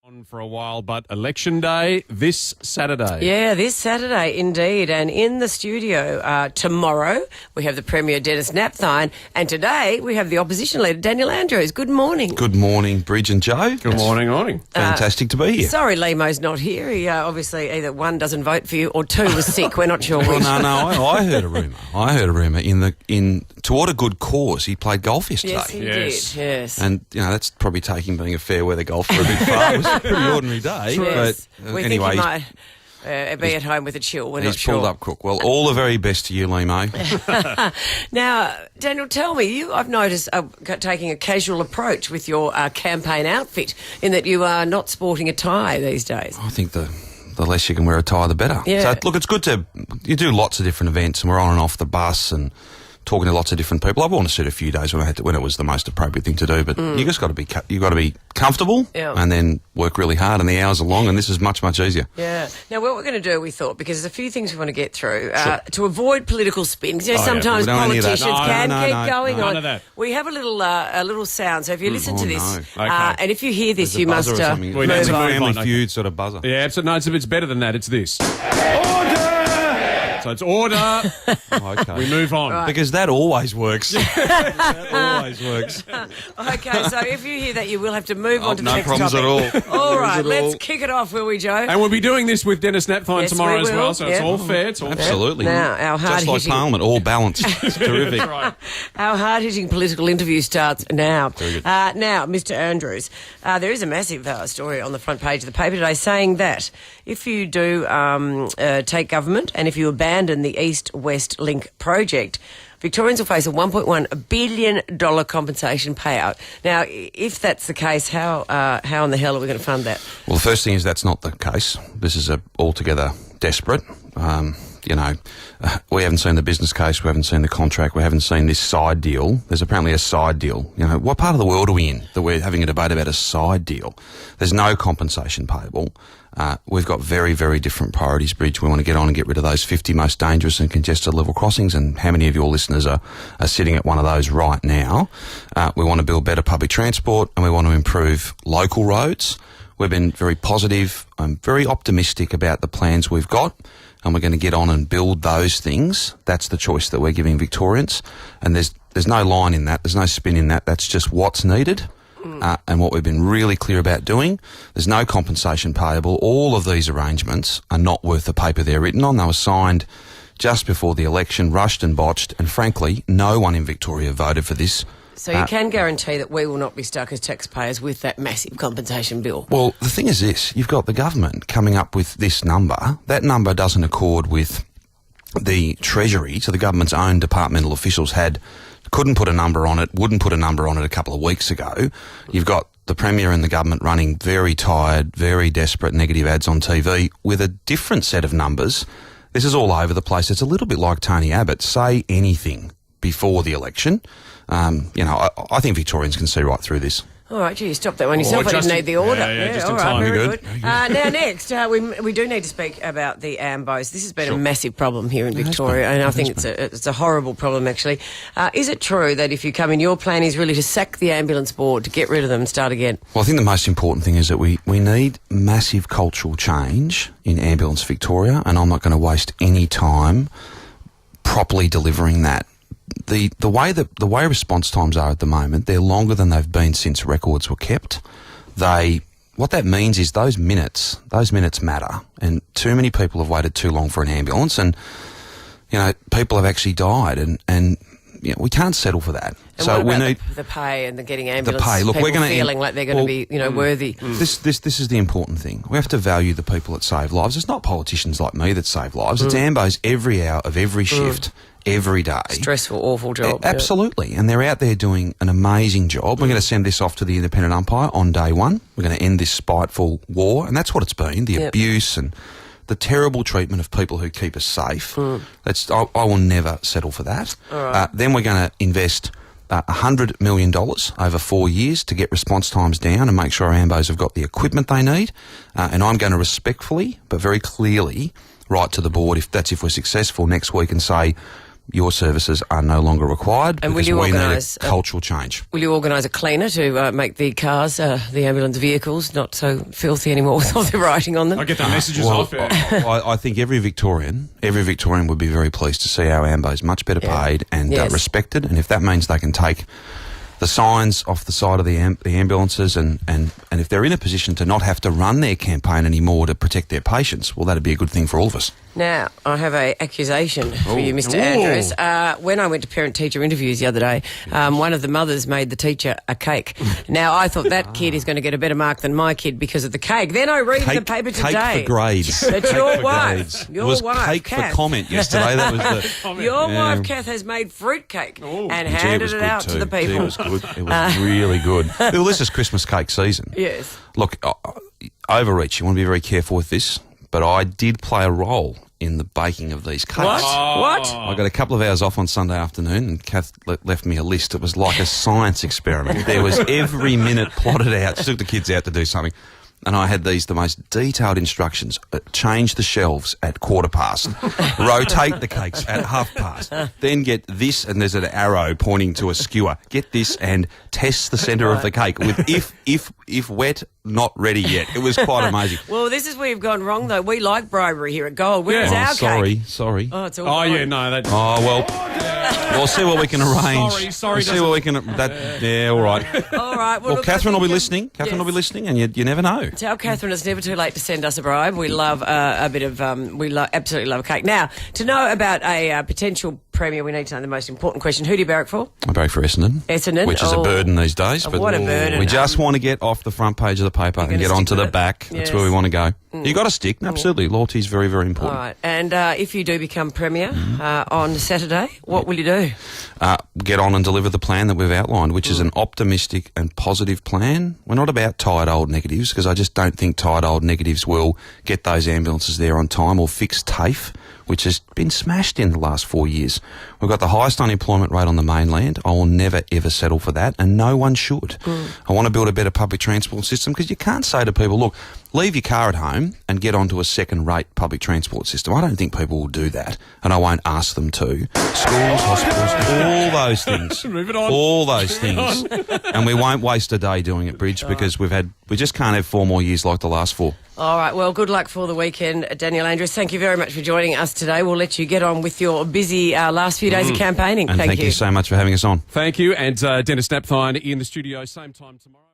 On for a while, but Election Day this Saturday. Yeah, this Saturday, indeed. And in the studio tomorrow, we have the Premier, Dennis Napthine, and today we have the Opposition Leader, Daniel Andrews. Good morning. Good morning, Bridge and Joe. Good morning. Fantastic to be here. Sorry, Lemo's not here. He obviously either one doesn't vote for you or two was sick. We're not sure which. No, I heard a rumour. In toward a good cause. He played golf yesterday. Yes, he did. Yes. And, that's probably taking being a fair weather golfer a bit far. It was a pretty ordinary day. Yes. But we anyway, think he might be at home with a chill. We're not he's sure. pulled up crook. Well, all the very best to you, Lemo. Now, Daniel, tell me, I've noticed taking a casual approach with your campaign outfit in that you are not sporting a tie these days. I think the less you can wear a tie, the better. Yeah. So, look, it's good you do lots of different events, and we're on and off the bus and talking to lots of different people. I've worn a suit a few days when it was the most appropriate thing to do, but you just got to be comfortable and then work really hard, and the hours are long, and this is much, much easier. Yeah. Now, what we're going to do, we thought, because there's a few things we want to get through, to avoid political spins. Sometimes politicians can keep going on. None of that. We have a little sound, so if you listen to this, Okay. and if you hear this, you must It's a Family Feud sort of buzzer. Yeah, it's better than that. It's this. So it's order. Okay. We move on. Right. Because that always works. That always works. Okay, so if you hear that, you will have to move on to the No next problems topic. at all. All right, let's kick it off, will we, Joe? And we'll be doing this with Dennis Napthine Yes, tomorrow we as well, will. so it's all fair. It's all fair. Absolutely. Now, our Just like hard-hitting- Parliament, all balanced. It's terrific. That's right. Our hard-hitting political interview starts now. Very good. Now, Mr. Andrews, there is a massive story on the front page of the paper today saying that if you do take government and if you abandon the East-West Link project, Victorians will face a $1.1 billion compensation payout. Now, if that's the case, how in the hell are we going to fund that? Well, the first thing is that's not the case. This is altogether desperate. We haven't seen the business case, we haven't seen the contract, we haven't seen this side deal. There's apparently a side deal. What part of the world are we in that we're having a debate about a side deal? There's no compensation payable. We've got very, very different priorities, Bridge. We want to get on and get rid of those 50 most dangerous and congested level crossings, and how many of your listeners are sitting at one of those right now? We want to build better public transport, and we want to improve local roads. We've been very positive. I'm very optimistic about the plans we've got, and we're going to get on and build those things. That's the choice that we're giving Victorians, and there's no line in that. There's no spin in that. That's just what's needed. And what we've been really clear about doing. There's no compensation payable. All of these arrangements are not worth the paper they're written on. They were signed just before the election, rushed and botched, and frankly, no one in Victoria voted for this. So you can guarantee that we will not be stuck as taxpayers with that massive compensation bill? Well, the thing is this. You've got the government coming up with this number. That number doesn't accord with the Treasury, so the government's own departmental officials couldn't put a number on it, wouldn't put a number on it a couple of weeks ago. You've got the Premier and the government running very tired, very desperate negative ads on TV with a different set of numbers. This is all over the place. It's a little bit like Tony Abbott. Say anything before the election. I think Victorians can see right through this. All right, gee, you stopped that one yourself. I didn't need the order. Just all in right, time. very Good. good. Now, next, we do need to speak about the AMBOs. This has been a massive problem here in Victoria, and I think it's a horrible problem, actually. Is it true that if you come in, your plan is really to sack the ambulance board, to get rid of them and start again? Well, I think the most important thing is that we need massive cultural change in Ambulance Victoria, and I'm not going to waste any time properly delivering that. The way response times are at the moment, they're longer than they've been since records were kept. What that means is those minutes matter, and too many people have waited too long for an ambulance, and people have actually died, and we can't settle for that. And so what we about need the pay and the getting ambulance. the pay. Look, people we're going to feeling like they're going to be worthy. This is the important thing. We have to value the people that save lives. It's not politicians like me that save lives. It's ambos every hour of every shift. Every day. Stressful, awful job. Absolutely. And they're out there doing an amazing job. We're going to send this off to the independent umpire on day one. We're going to end this spiteful war. And that's what it's been, the abuse and the terrible treatment of people who keep us safe. I will never settle for that. Right. Then we're going to invest $100 million over 4 years to get response times down and make sure our ambos have got the equipment they need. And I'm going to respectfully, but very clearly, write to the board if we're successful next week and say, your services are no longer required And will because you we need a organise cultural change. Will you organise a cleaner to make the cars, the ambulance vehicles, not so filthy anymore with all the writing on them? I get the messages off. I think every Victorian would be very pleased to see our ambos much better paid and respected. And if that means they can take the signs off the side of the ambulances and if they're in a position to not have to run their campaign anymore to protect their patients, well, that'd be a good thing for all of us. Now, I have an accusation for you, Mr. Andrews. When I went to parent-teacher interviews the other day, one of the mothers made the teacher a cake. Now, I thought that kid is going to get a better mark than my kid because of the cake. Then I read in the paper today. Cake for grades. That your wife, it was cake Kath, for comment yesterday. That was the your wife, Kath, has made fruitcake and handed it out to the people. It was good. It was really good. Well, this is Christmas cake season. Yes. Look, overreach. You want to be very careful with this. But I did play a role in the baking of these cakes. What? What? I got a couple of hours off on Sunday afternoon and Kath left me a list. It was like a science experiment. There was every minute plotted out. She took the kids out to do something. And I had the most detailed instructions. Change the shelves at 1:15. Rotate the cakes at 1/2. Then get this, and there's an arrow pointing to a skewer. Get this and test the centre of the cake with if wet, not ready yet. It was quite amazing. Well, this is where you've gone wrong, though. We like bribery here at Gold. Where's our cake? Sorry. Oh, it's all Oh, gone. yeah, no. That, Oh, well, we'll see what we can arrange. Sorry. We'll see what we can... yeah, all right. All right. Well, look, Catherine I will be think, listening. Catherine yes. will be listening, and you never know. Tell Catherine it's never too late to send us a bribe. We love a bit of... absolutely love a cake. Now, to know about a potential premier, we need to know the most important question. Who do you barrack for? I barrack for Essendon. Essendon? Which is a burden these days. But what a burden. We just want to get off the front page of the paper and get onto the back. That's Yes. where we want to go. You got to stick. Absolutely. Loyalty is very, very important. All right. And if you do become premier on Saturday, what will you do? Get on and deliver the plan that we've outlined, which is an optimistic and positive plan. We're not about tired old negatives, because I just don't think tired old negatives will get those ambulances there on time or fix TAFE, which has been smashed in the last 4 years. We've got the highest unemployment rate on the mainland. I will never, ever settle for that, and no one should. I want to build a better public transport system, because you can't say to people, look, leave your car at home and get onto a second-rate public transport system. I don't think people will do that, and I won't ask them to. Schools, hospitals, all those things. Moving on. All those things. And we won't waste a day doing it, Bridge, because we just can't have 4 more years like the last 4. All right. Well, good luck for the weekend, Daniel Andrews. Thank you very much for joining us today. We'll let you get on with your busy last few days of campaigning. And thank you so much for having us on. Thank you. And Dennis Snapthine in the studio, same time tomorrow.